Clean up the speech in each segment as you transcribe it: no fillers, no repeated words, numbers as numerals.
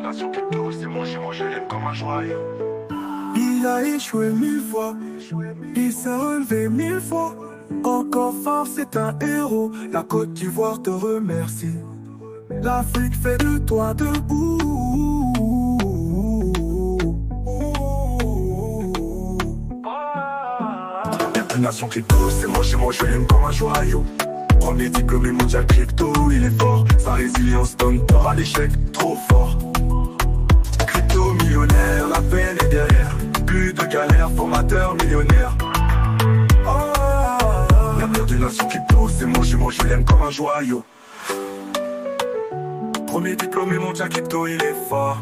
nation crypto, c'est mon jumeau, je l'aime comme un joyau. Il a échoué 1000 fois, il s'est relevé 1000 fois. Encore fort, c'est un héros. La Côte d'Ivoire te remercie. L'Afrique fait de toi debout. La nation crypto, c'est mon jumeau, je l'aime comme un joyau. Premier diplômé mondial crypto, il est fort. Sa résilience donne tort à l'échec, trop fort. Crypto millionnaire, la peine est derrière. Plus de galère, formateur millionnaire. L'avenir de nation crypto, c'est mon jumeau, je l'aime comme un joyau. Premier diplômé mondial crypto, il est fort.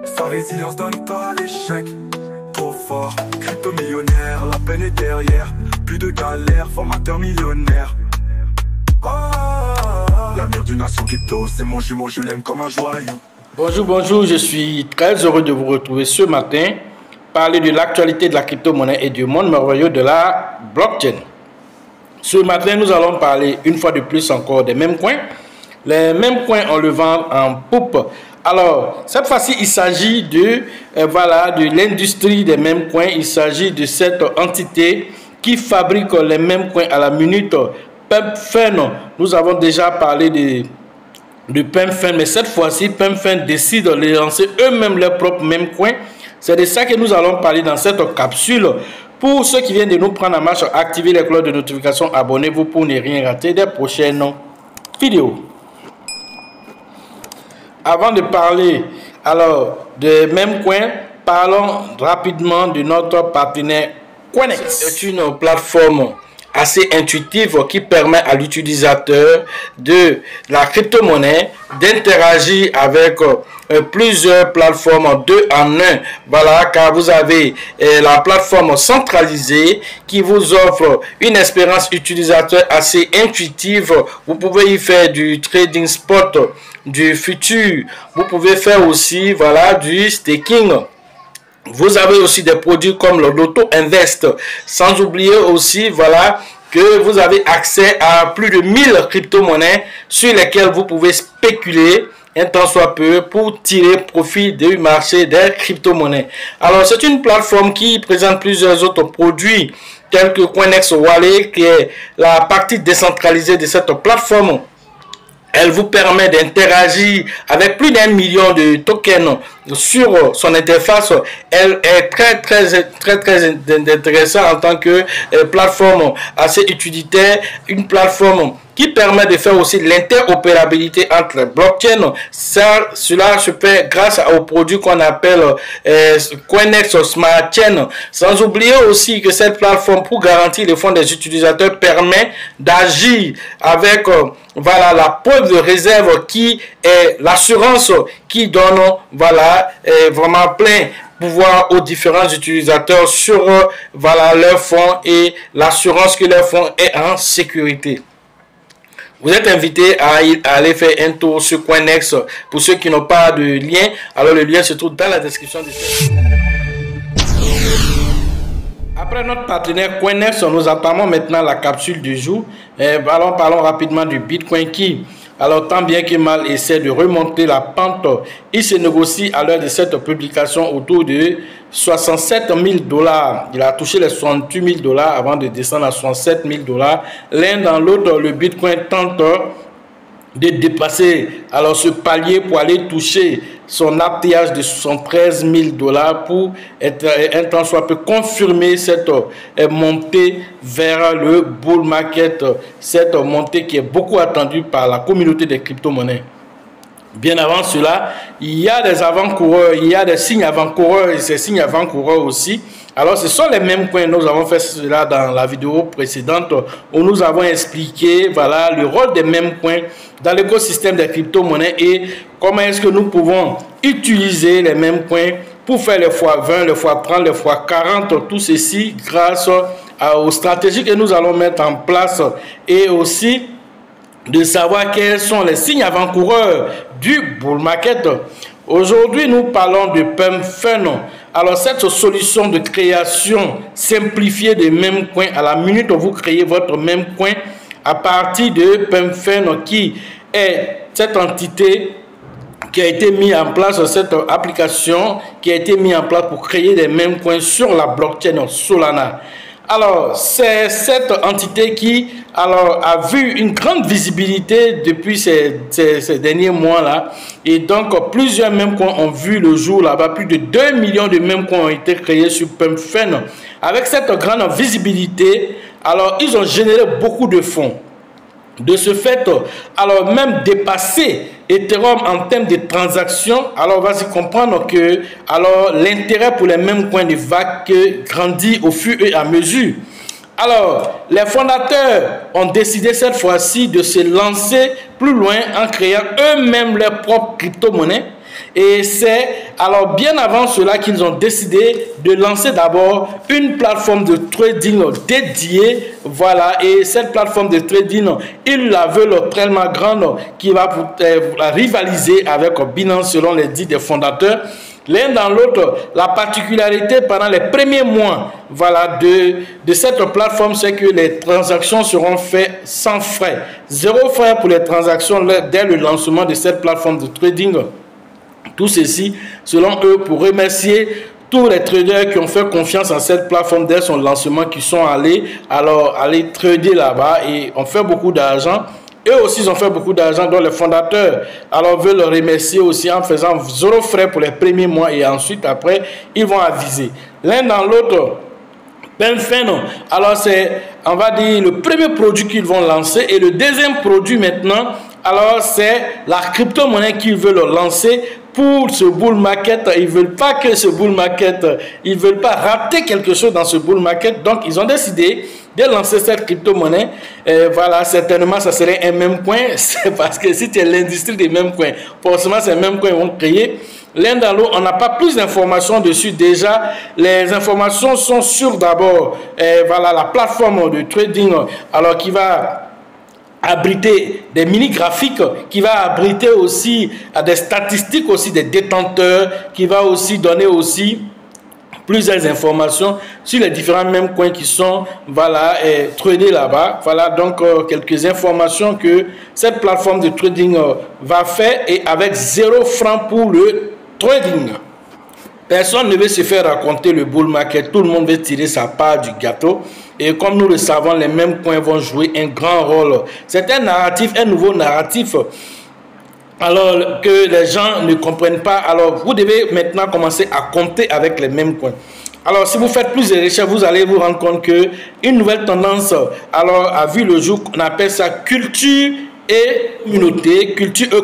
Sa résilience donne tort à l'échec, trop fort. Crypto millionnaire, la peine est derrière. Plus de galère, formateur millionnaire. L'avenir d'une nation crypto, c'est mon jumeau, je l'aime comme un joyau. Bonjour, je suis très heureux de vous retrouver ce matin, parler de l'actualité de la crypto-monnaie et du monde merveilleux de la blockchain. Ce matin, nous allons parler une fois de plus encore des mêmes coins. Les mêmes coins, on le vend en poupe. Alors, cette fois-ci, il s'agit de l'industrie des mêmes coins. Il s'agit de cette entité qui fabrique les mêmes coins à la minute. PumpFun, nous avons déjà parlé de PumpFun, mais cette fois-ci, PumpFun décide de lancer eux-mêmes leurs propres mêmes coins. C'est de ça que nous allons parler dans cette capsule. Pour ceux qui viennent de nous prendre en marche, activez les cloches de notification, abonnez-vous pour ne rien rater des prochaines vidéos. Avant de parler alors des mêmes coins, parlons rapidement de notre partenaire Coinex. C'est une plateforme assez intuitive qui permet à l'utilisateur de la crypto-monnaie d'interagir avec plusieurs plateformes 2 en 1. Voilà, car vous avez la plateforme centralisée qui vous offre une expérience utilisateur assez intuitive. Vous pouvez y faire du trading spot, du futur. Vous pouvez faire aussi du staking. Vous avez aussi des produits comme le Loto Invest. Sans oublier aussi que vous avez accès à plus de 1000 crypto-monnaies sur lesquelles vous pouvez spéculer un temps soit peu pour tirer profit du marché des crypto-monnaies. Alors, c'est une plateforme qui présente plusieurs autres produits tels que Coinex Wallet, qui est la partie décentralisée de cette plateforme. Elle vous permet d'interagir avec plus d'1 million de tokens sur son interface. Elle est très intéressante en tant que plateforme assez utilitaire, une plateforme qui permet de faire aussi l'interopérabilité entre les blockchains. Cela se fait grâce aux produits qu'on appelle Coinex Smart Chain. Sans oublier aussi que cette plateforme, pour garantir les fonds des utilisateurs, permet d'agir avec la preuve de réserve qui est l'assurance qui donne vraiment plein pouvoir aux différents utilisateurs sur leurs fonds et l'assurance que leur fonds est en sécurité. Vous êtes invité à aller faire un tour sur Coinex. Pour ceux qui n'ont pas de lien, alors le lien se trouve dans la description de cette vidéo. Après notre partenaire Coinex, nous entamons maintenant la capsule du jour. Parlons rapidement du Bitcoin qui, alors tant bien que mal, essaie de remonter la pente. Il se négocie à l'heure de cette publication autour de 67 000 $. Il a touché les 68 000 $ avant de descendre à 67 000 $. L'un dans l'autre, le Bitcoin tente de dépasser ce palier pour aller toucher son ATH de 73 000 $ pour être un temps soit peu confirmer cette montée vers le bull market, cette montée qui est beaucoup attendue par la communauté des crypto-monnaies. Bien avant cela, il y a des avant-coureurs, il y a des signes avant-coureurs et ces signes avant-coureurs aussi. Alors, ce sont les mêmes coins. Nous avons fait cela dans la vidéo précédente où nous avons expliqué le rôle des mêmes coins dans l'écosystème des crypto-monnaies et comment est-ce que nous pouvons utiliser les mêmes coins pour faire les x20, les x30, les x40, tout ceci grâce aux stratégies que nous allons mettre en place et aussi de savoir quels sont les signes avant-coureurs du bull market. Aujourd'hui, nous parlons de PumpFun. Alors, cette solution de création simplifiée des mêmes coins, à la minute où vous créez votre même coin à partir de PumpFun, qui est cette entité qui a été mis en place, cette application qui a été mise en place pour créer des meme coins sur la blockchain Solana. Alors, c'est cette entité qui a vu une grande visibilité depuis ces derniers mois-là. Et donc, plusieurs meme coins ont vu le jour là-bas. Plus de 2 millions de meme coins ont été créés sur PumpFun. Avec cette grande visibilité, alors, ils ont généré beaucoup de fonds. De ce fait, alors même dépasser Ethereum en termes de transactions, alors on va se comprendre que alors l'intérêt pour les mêmes coins ne va que grandir au fur et à mesure. Alors, les fondateurs ont décidé cette fois-ci de se lancer plus loin en créant eux-mêmes leurs propres crypto-monnaies. Et c'est alors bien avant cela qu'ils ont décidé de lancer d'abord une plateforme de trading dédiée. Voilà, et cette plateforme de trading, ils la veulent tellement grande qui va rivaliser avec Binance selon les dits des fondateurs. L'un dans l'autre, la particularité pendant les premiers mois voilà, de cette plateforme, c'est que les transactions seront faites sans frais. 0 frais pour les transactions dès le lancement de cette plateforme de trading. Tout ceci, selon eux, pour remercier tous les traders qui ont fait confiance en cette plateforme dès son lancement, qui sont allés trader là-bas et ont fait beaucoup d'argent. Eux aussi, ils ont fait beaucoup d'argent, dont les fondateurs alors veulent le remercier aussi en faisant 0 frais pour les premiers mois et ensuite, après, ils vont aviser. L'un dans l'autre, PumpFun, alors c'est, on va dire, le premier produit qu'ils vont lancer et le deuxième produit maintenant, alors c'est la crypto-monnaie qu'ils veulent lancer pour ce bull market. Ils ne veulent pas que ce bull market, ils ne veulent pas rater quelque chose dans ce bull market. Donc, ils ont décidé de lancer cette crypto-monnaie. Voilà, certainement, ça serait un même coin. C'est parce que si tu es l'industrie des mêmes coins, forcément, ces mêmes coins vont créer. L'un dans l'autre, on n'a pas plus d'informations dessus. Déjà, les informations sont sur d'abord, voilà, la plateforme de trading, alors qui va abriter des mini-graphiques, qui va abriter aussi des statistiques aussi des détenteurs, qui va aussi donner aussi plusieurs informations sur les différents mêmes coins qui sont voilà, tradés là-bas. Voilà donc quelques informations que cette plateforme de trading va faire et avec 0 francs pour le trading. Personne ne veut se faire raconter le bull market, tout le monde veut tirer sa part du gâteau. Et comme nous le savons, les mêmes coins vont jouer un grand rôle. C'est un narratif, un nouveau narratif, alors que les gens ne comprennent pas. Alors vous devez maintenant commencer à compter avec les mêmes coins. Alors si vous faites plus de recherches, vous allez vous rendre compte que une nouvelle tendance alors a vu le jour, qu'on appelle ça culture et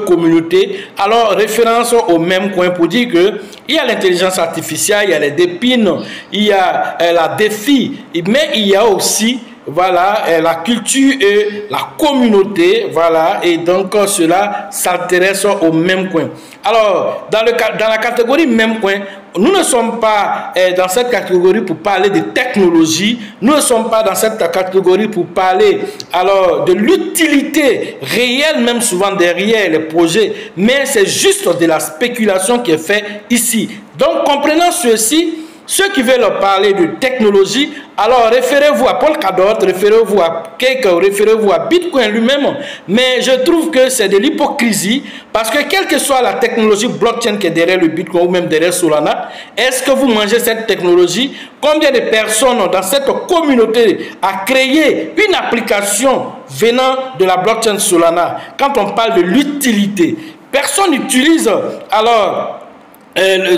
communauté, alors référence au même coin pour dire que il y a l'intelligence artificielle, il y a les dépines, il y a la défi, mais il y a aussi voilà la culture et la communauté, voilà, et donc cela s'intéresse au même coin. Alors dans la catégorie même coin, nous ne sommes pas dans cette catégorie pour parler de technologie, nous ne sommes pas dans cette catégorie pour parler alors de l'utilité réelle même souvent derrière les projets, mais c'est juste de la spéculation qui est faite ici. Donc comprenant ceci, ceux qui veulent parler de technologie, alors référez-vous à Polkadot, référez-vous à Cake, référez-vous à Bitcoin lui-même. Mais je trouve que c'est de l'hypocrisie parce que quelle que soit la technologie blockchain qui est derrière le Bitcoin ou même derrière Solana, est-ce que vous mangez cette technologie? Combien de personnes dans cette communauté a créé une application venant de la blockchain Solana? Quand on parle de l'utilité, personne n'utilise alors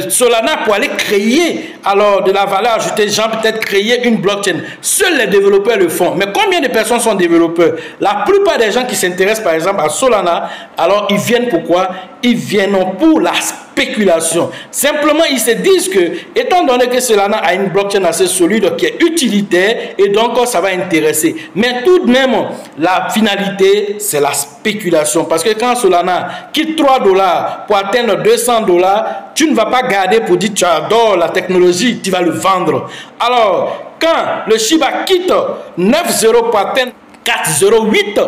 Solana pour aller créer alors de la valeur ajoutée, genre peut-être créer une blockchain. Seuls les développeurs le font. Mais combien de personnes sont développeurs? La plupart des gens qui s'intéressent par exemple à Solana, alors ils viennent pourquoi? Ils viennent pour la spéculation. Simplement, ils se disent que, étant donné que Solana a une blockchain assez solide qui est utilitaire, et donc ça va intéresser. Mais tout de même, la finalité, c'est la spéculation. Parce que quand Solana quitte $3 pour atteindre $200, tu ne vas pas garder pour dire tu adores la technologie, tu vas le vendre. Alors, quand le Shiba quitte 9,0 pour atteindre 4,08,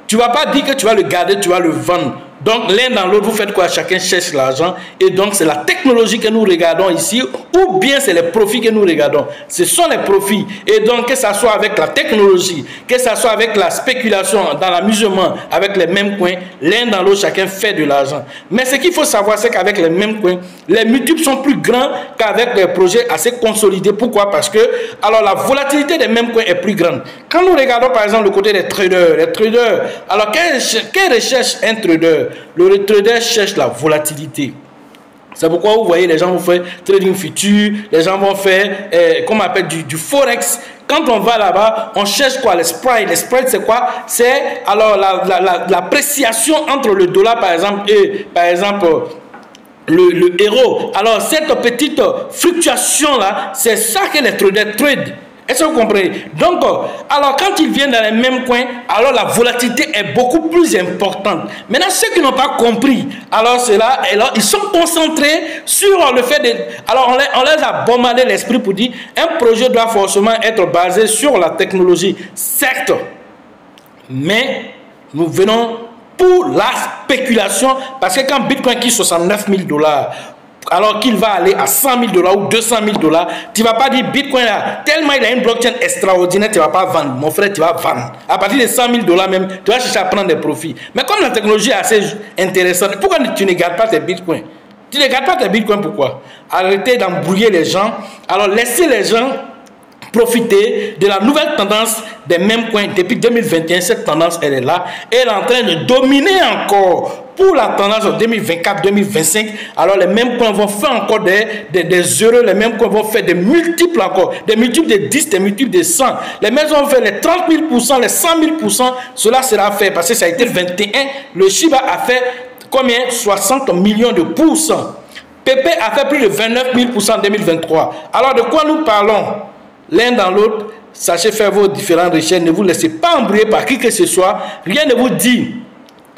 tu ne vas pas dire que tu vas le garder, tu vas le vendre. Donc l'un dans l'autre, vous faites quoi? Chacun cherche l'argent. Et donc c'est la technologie que nous regardons ici, ou bien c'est les profits que nous regardons. Ce sont les profits. Et donc que ça soit avec la technologie, que ça soit avec la spéculation dans l'amusement, avec les mêmes coins, l'un dans l'autre, chacun fait de l'argent. Mais ce qu'il faut savoir, c'est qu'avec les mêmes coins, les multiples sont plus grands qu'avec des projets assez consolidés. Pourquoi? Parce que alors la volatilité des mêmes coins est plus grande. Quand nous regardons par exemple le côté des traders, alors quelle recherche un trader? Le trader cherche la volatilité. C'est pourquoi vous voyez les gens vont faire trading futur, les gens vont faire, comment on appelle, du forex. Quand on va là-bas, on cherche quoi? Les spreads. Les spreads, c'est quoi? C'est alors l'appréciation entre le dollar, par exemple, et par exemple le euro. Alors cette petite fluctuation là, c'est ça que les traders trade. Est-ce que vous comprenez? Donc, alors quand ils viennent dans les mêmes coins, alors la volatilité est beaucoup plus importante. Maintenant, ceux qui n'ont pas compris, alors c'est là, alors ils sont concentrés sur le fait de... Alors on les a bombardé l'esprit pour dire, un projet doit forcément être basé sur la technologie. Certes, mais nous venons pour la spéculation, parce que quand Bitcoin quitte 69 000 $, alors qu'il va aller à 100 000 $ ou 200 000 $, tu ne vas pas dire Bitcoin là, tellement il a une blockchain extraordinaire, tu ne vas pas vendre. Mon frère, tu vas vendre. À partir de 100 000 $ même, tu vas chercher à prendre des profits. Mais comme la technologie est assez intéressante, pourquoi tu ne gardes pas tes Bitcoins? Tu ne gardes pas tes Bitcoins, pourquoi? Arrêtez d'embrouiller les gens. Alors laissez les gens profiter de la nouvelle tendance des mêmes coins. Depuis 2021, cette tendance, elle est là. Elle est en train de dominer encore. Pour la tendance 2024-2025, alors les mêmes coins vont faire encore des heureux, les mêmes coins vont faire des multiples encore, des multiples de 10, des multiples de 100. Les mêmes vont faire les 30 000%, les 100 000%, cela sera fait parce que ça a été 21. Le Shiba a fait combien? 60 millions de pourcents. PP a fait plus de 29 000% en 2023. Alors de quoi nous parlons? L'un dans l'autre, sachez faire vos différentes recherches, ne vous laissez pas embrouiller par qui que ce soit, rien ne vous dit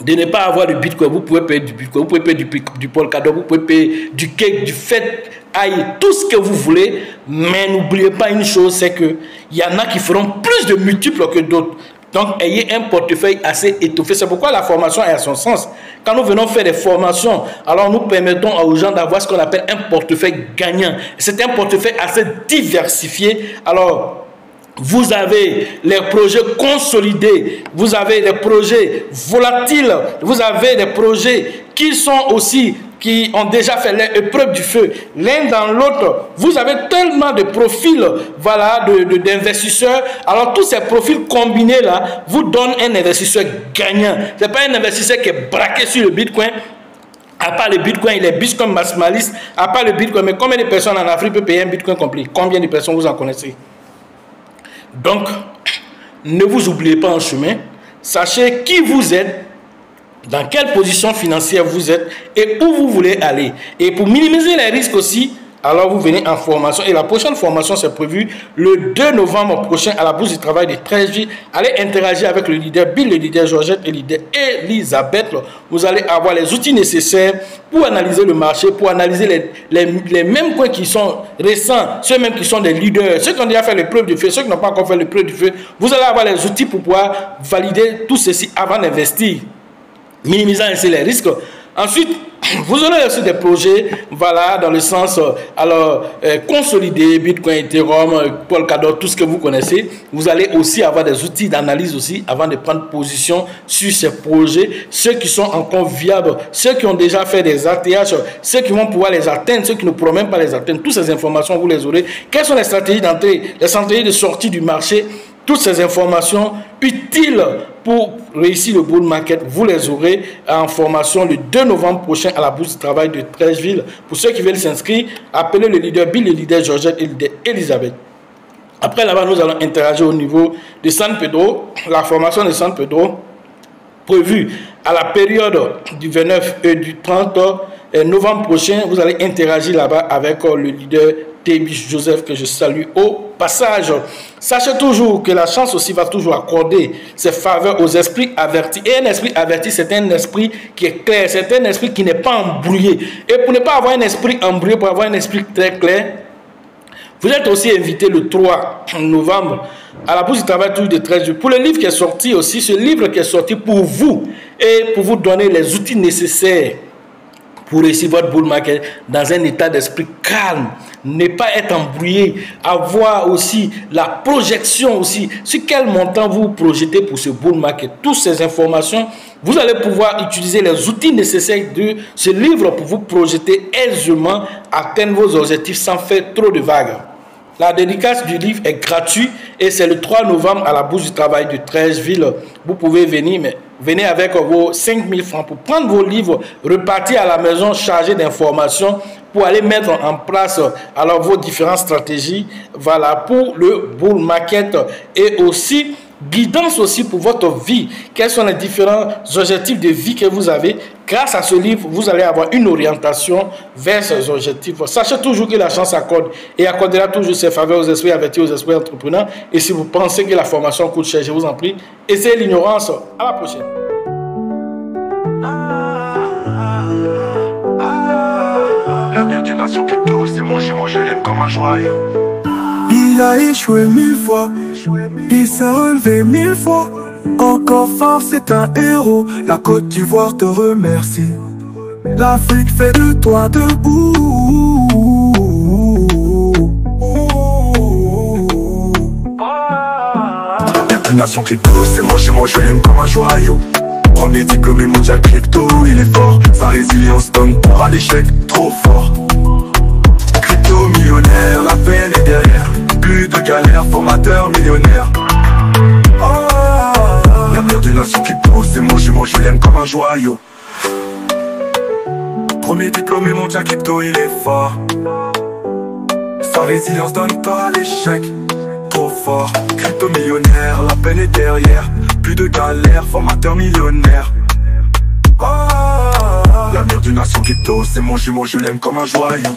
de ne pas avoir de Bitcoin. Vous pouvez payer du Bitcoin, vous pouvez payer du Polkadot, vous pouvez payer du cake, du fait, tout ce que vous voulez. Mais n'oubliez pas une chose, c'est qu'il y en a qui feront plus de multiples que d'autres. Donc, ayez un portefeuille assez étoffé. C'est pourquoi la formation est à son sens. Quand nous venons faire des formations, alors nous permettons aux gens d'avoir ce qu'on appelle un portefeuille gagnant. C'est un portefeuille assez diversifié. Alors, vous avez les projets consolidés, vous avez des projets volatiles, vous avez des projets qui sont aussi, qui ont déjà fait l'épreuve du feu. L'un dans l'autre, vous avez tellement de profils, voilà, d'investisseurs. Alors tous ces profils combinés là, vous donnent un investisseur gagnant. Ce n'est pas un investisseur qui est braqué sur le Bitcoin. À part le Bitcoin, il est Bitcoin maximaliste. À part le Bitcoin, mais combien de personnes en Afrique peuvent payer un Bitcoin complet? Combien de personnes vous en connaissez? Donc, ne vous oubliez pas en chemin. Sachez qui vous êtes, dans quelle position financière vous êtes et où vous voulez aller. Et pour minimiser les risques aussi, alors vous venez en formation. Et la prochaine formation, c'est prévu le 2 novembre prochain à la Bourse du Travail de Treichville. Allez interagir avec le leader Bill, le leader Georgette et le leader Elisabeth. Vous allez avoir les outils nécessaires pour analyser le marché, pour analyser les mêmes points qui sont récents, ceux mêmes qui sont des leaders, ceux qui ont déjà fait le preuve du feu, ceux qui n'ont pas encore fait le preuve du feu. Vous allez avoir les outils pour pouvoir valider tout ceci avant d'investir, minimisant ainsi les risques. Ensuite, vous aurez aussi des projets, voilà, dans le sens, consolider Bitcoin, Ethereum, Polkadot, tout ce que vous connaissez. Vous allez aussi avoir des outils d'analyse aussi, avant de prendre position sur ces projets. Ceux qui sont encore viables, ceux qui ont déjà fait des ATH, ceux qui vont pouvoir les atteindre, ceux qui ne pourront même pas les atteindre. Toutes ces informations, vous les aurez. Quelles sont les stratégies d'entrée, les stratégies de sortie du marché? Toutes ces informations utiles pour réussir le bull market, vous les aurez en formation le 2 novembre prochain à la Bourse du Travail de Treichville. Pour ceux qui veulent s'inscrire, appelez le leader Bill, le leader Georgette et le leader Elisabeth. Après là-bas, nous allons interagir au niveau de San Pedro. La formation de San Pedro prévue à la période du 29 et du 30 novembre prochain. Vous allez interagir là-bas avec le leader Tébis Joseph, que je salue au passage. Sachez toujours que la chance aussi va toujours accorder ses faveurs aux esprits avertis. Et un esprit averti, c'est un esprit qui est clair, c'est un esprit qui n'est pas embrouillé. Et pour ne pas avoir un esprit embrouillé, pour avoir un esprit très clair, Vous êtes aussi invité le 3 novembre à la Bourse du Travail toujours de 13 jours. Pour le livre qui est sorti aussi, ce livre qui est sorti pour vous et pour vous donner les outils nécessaires pour réussir votre bull market dans un état d'esprit calme, ne pas être embrouillé, avoir aussi la projection aussi, sur quel montant vous projetez pour ce bull market. Toutes ces informations, vous allez pouvoir utiliser les outils nécessaires de ce livre pour vous projeter aisément, atteindre vos objectifs sans faire trop de vagues. La dédicace du livre est gratuite et c'est le 3 novembre à la Bourse du Travail de 13 villes. Vous pouvez venir, mais venez avec vos 5 000 francs pour prendre vos livres, repartir à la maison chargés d'informations pour aller mettre en place alors vos différentes stratégies, voilà, pour le bull market et aussi guidance aussi pour votre vie. Quels sont les différents objectifs de vie que vous avez? Grâce à ce livre, vous allez avoir une orientation vers ces objectifs. Sachez toujours que la chance accorde et accordera toujours ses faveurs aux esprits avertis, aux esprits entrepreneurs. Et si vous pensez que la formation coûte cher, je vous en prie, essayez l'ignorance. À la prochaine. L'avenir d'une nation crypto, c'est mon jumeau, je l'aime comme un joyau. Il a échoué 1000 fois, il s'est relevé 1000 fois. Encore fort, c'est un héros. La Côte d'Ivoire te remercie. L'Afrique fait de toi debout. Une nation crypto, c'est mon jumeau, je l'aime comme un joyau. Premier diplômé mondial crypto, il est fort. Sa résilience donne pour à l'échec, trop fort. Crypto millionnaire, la peine est derrière. Plus de galères, formateur millionnaire. L'avenir d'une nation crypto, c'est mon jumeau, je l'aime comme un joyau. Premier diplômé mondial crypto, il est fort. Sa résilience donne pas à l'échec, trop fort. Crypto millionnaire, la peine est derrière. Plus de galères, formateur millionnaire. L'avenir d'une nation crypto, c'est mon jumeau, je l'aime comme un joyau.